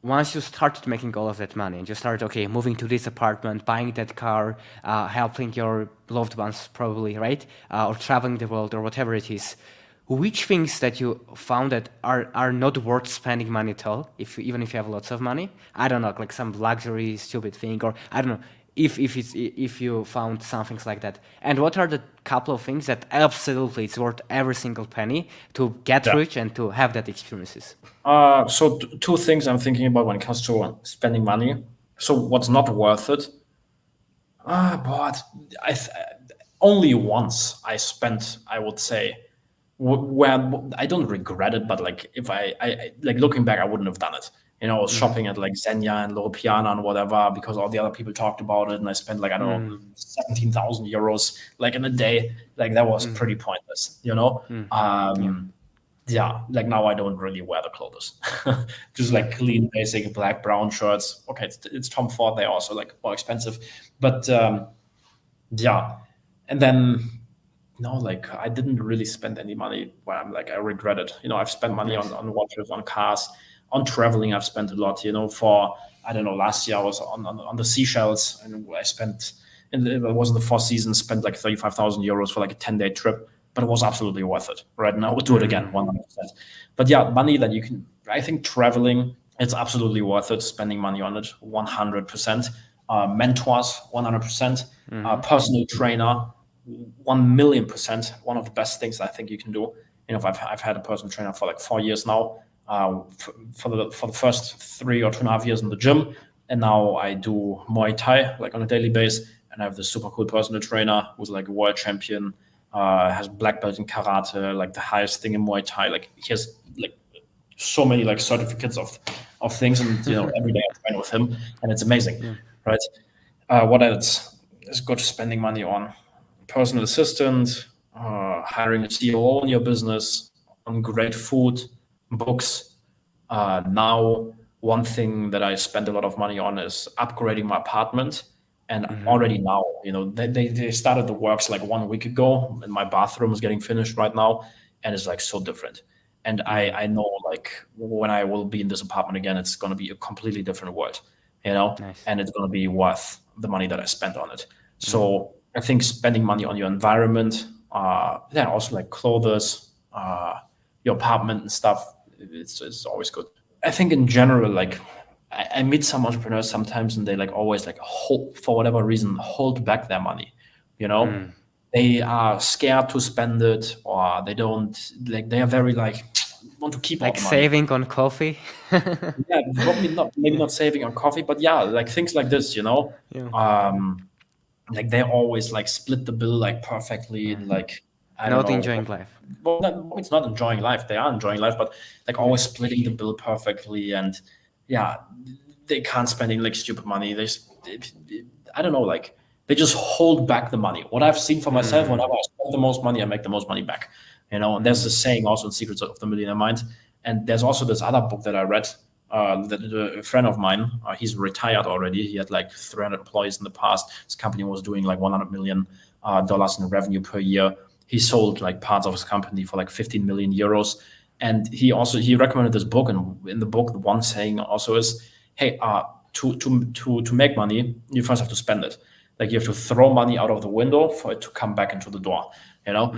once you started making all of that money and you started, okay, moving to this apartment, buying that car, helping your loved ones probably, right? Or traveling the world or whatever it is, which things that you found that are not worth spending money at all, even if you have lots of money? I don't know, like some luxury, stupid thing, or I don't know, if you found some things like that. And what are the couple of things that absolutely it's worth every single penny to get Yeah. rich and to have that experiences? So two things I'm thinking about when it comes to spending money. So what's not worth it? But only once I spent, I would say, where I don't regret it, but like if I like looking back, I wouldn't have done it. I was shopping at like Xenia and Loro Piana and whatever because all the other people talked about it, and I spent like I don't know 17,000 euros like in a day. Like that was pretty pointless. Yeah. Yeah, like now I don't really wear the clothes. Just Yeah. like clean, basic black, brown shirts. Okay, it's Tom Ford. They're also like more expensive, but yeah. And then no, like I didn't really spend any money where I'm like I regret it. I've spent money Nice. on watches, on cars, on traveling. I've spent a lot. For I don't know. Last year I was on the Seychelles, and I spent. And it was in the Four Seasons. Spent like 35,000 euros for like a 10-day trip, but it was absolutely worth it. Right, and I would do it again, 100%. But yeah, money that you can. I think traveling, it's absolutely worth it. Spending money on it, 100%. Mentors, 100%. Personal trainer, 1,000,000%. One of the best things I think you can do. I've had a personal trainer for like 4 years now. For the first 3 or 2.5 years in the gym, and now I do Muay Thai like on a daily basis. And I have this super cool personal trainer who's like a world champion, has black belt in karate, like the highest thing in Muay Thai. Like he has like so many like certificates of things, and every day I train with him, and it's amazing, Yeah. right? What else is good spending money on? Personal assistant, hiring a COO in your business, on great food, books. Now, one thing that I spend a lot of money on is upgrading my apartment. And already now, they started the works like 1 week ago, and my bathroom is getting finished right now, and it's like so different. And I know like when I will be in this apartment again, it's going to be a completely different world, Nice. and it's going to be worth the money that I spent on it. So I think spending money on your environment, also like clothes, your apartment and stuff, it's always good. I think in general, like I meet some entrepreneurs sometimes, and they like always like hold for whatever reason hold back their money. You know, they are scared to spend it, or they don't like they are very like want to keep all Like the money. saving on coffee. Yeah, probably not, maybe not saving on coffee, but yeah, like things like this. Yeah. Like they always like split the bill like perfectly, and like I don't Not know. enjoying life. Well, it's not enjoying life. They are enjoying life, but like Yeah. always splitting the bill perfectly, and yeah, they can't spending like stupid money. I don't know, like they just hold back the money. What I've seen for myself, whenever I spend the most money, I make the most money back. And there's this saying also in Secrets of the Millionaire Mind, and there's also this other book that I read. That a friend of mine, he's retired already. He had like 300 employees in the past. His company was doing like $100 million dollars in revenue per year. He sold like parts of his company for like 15 million euros. And he recommended this book, and in the book, the one saying also is, hey, to make money, you first have to spend it. Like you have to throw money out of the window for it to come back into the door. You know,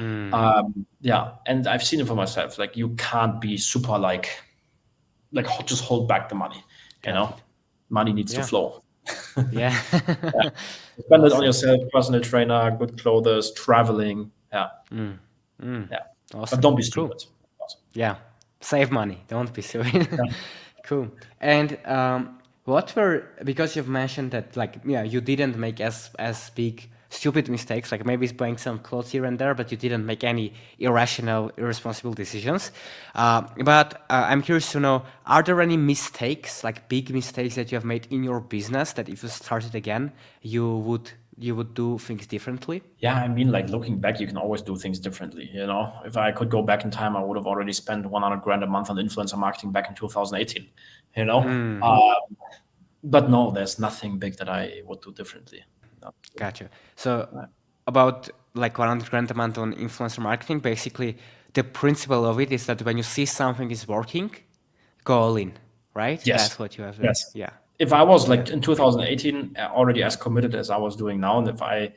yeah. And I've seen it for myself. Like you can't be super like just hold back the money. Got it. Money needs to Yeah. flow. Yeah. Spend it on Awesome. yourself, personal trainer, good clothes, traveling. Yeah, yeah. But Awesome. don't be Cool. stupid. Awesome. Yeah. Save money. Don't be silly. Yeah. Cool. And what were, because you've mentioned that like yeah, you didn't make as big stupid mistakes, like maybe buying some clothes here and there, but you didn't make any irrational, irresponsible decisions. But I'm curious to know, are there any mistakes, like big mistakes that you have made in your business that if you started again, you would do things differently? Yeah, I mean, like looking back, you can always do things differently. If I could go back in time, I would have already spent 100 grand a month on influencer marketing back in 2018. You know, but no, there's nothing big that I would do differently. No. Gotcha. So about like 100 grand a month on influencer marketing, basically the principle of it is that when you see something is working, go all in, right? Yes. That's what you have. Yes. Yeah. If I was like in 2018 already as committed as I was doing now, and if I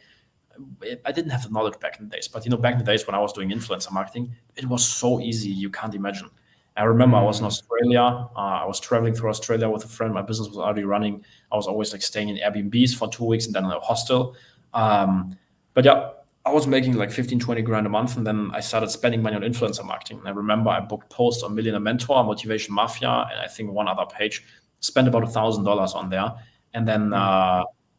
didn't have the knowledge back in the days, but back in the days when I was doing influencer marketing, it was so easy, you can't imagine. I remember I was in Australia. I was traveling through Australia with a friend. My business was already running. I was always like staying in Airbnbs for 2 weeks and then in a hostel. But yeah, I was making like 15, 20 grand a month. And then I started spending money on influencer marketing. And I remember I booked posts on Millionaire Mentor, Motivation Mafia, and I think one other page, spent about $1,000 on there. And then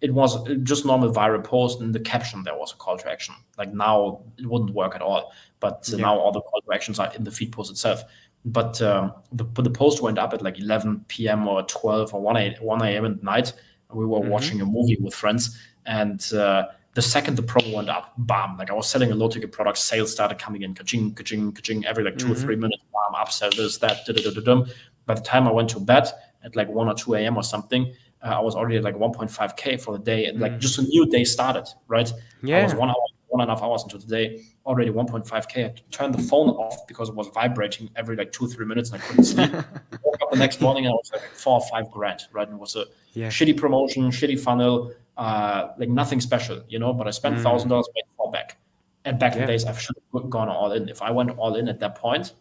it was just normal viral post. And the caption, there was a call to action. Like now it wouldn't work at all. But now all the call to actions are in the feed post itself. But the post went up at like 11 p.m. or 12 or 1 a.m. at night. We were watching a movie with friends. And the second the promo went up, bam, like I was selling a low ticket product, sales started coming in, ka-ching, ka-ching, ka-ching, every like 2 or 3 minutes, bam, upsell this, that, da-da-da-da-dum. By the time I went to bed at like 1 or 2 a.m. or something, I was already at like 1.5K for the day. And like just a new day started, right? Yeah. I was 1.5 hours into the day, already 1.5K. I turned the phone off because it was vibrating every like 2 or 3 minutes and I couldn't sleep. Woke up the next morning and I was like 4 or 5 grand, right? And it was a shitty promotion, shitty funnel, like nothing special, but I spent $1,000, made 4 back. And back in the days, I should have gone all in. If I went all in at that point,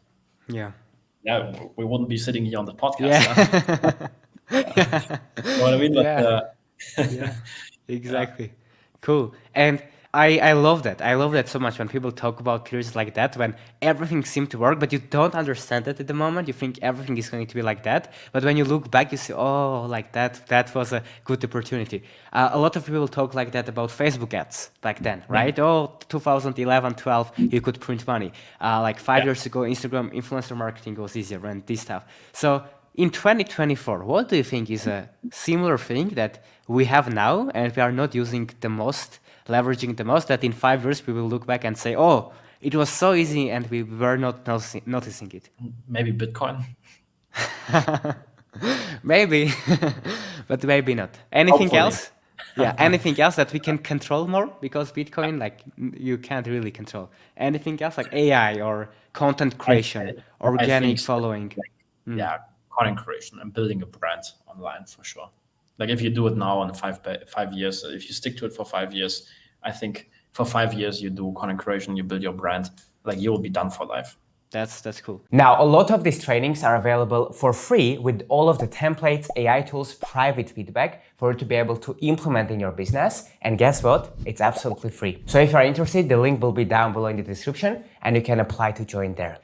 we wouldn't be sitting here on the podcast. You know what I mean? But, exactly. Cool. And I love that. I love that so much when people talk about periods like that, when everything seemed to work, but you don't understand it at the moment. You think everything is going to be like that. But when you look back, you say, oh, like that was a good opportunity. A lot of people talk like that about Facebook ads back then, right? Oh, 2011, 12, you could print money. Like 5 years ago, Instagram influencer marketing was easier and this stuff. So in 2024, what do you think is a similar thing that we have now and we are not using the most, leveraging the most, that in 5 years we will look back and say, oh, it was so easy and we were not noticing it? Maybe Bitcoin. Maybe, but maybe not. Anything Hopefully. else? Yeah, anything else that we can control more? Because Bitcoin, like, you can't really control. Anything else, like AI or content creation, organic following? Yeah, content creation and building a brand online for sure. Like if you do it now in 5 years, if you stick to it for 5 years, I think for 5 years you do content creation, you build your brand, like you will be done for life. That's cool. Now, a lot of these trainings are available for free with all of the templates, AI tools, private feedback for you to be able to implement in your business. And guess what? It's absolutely free. So if you're interested, the link will be down below in the description and you can apply to join there.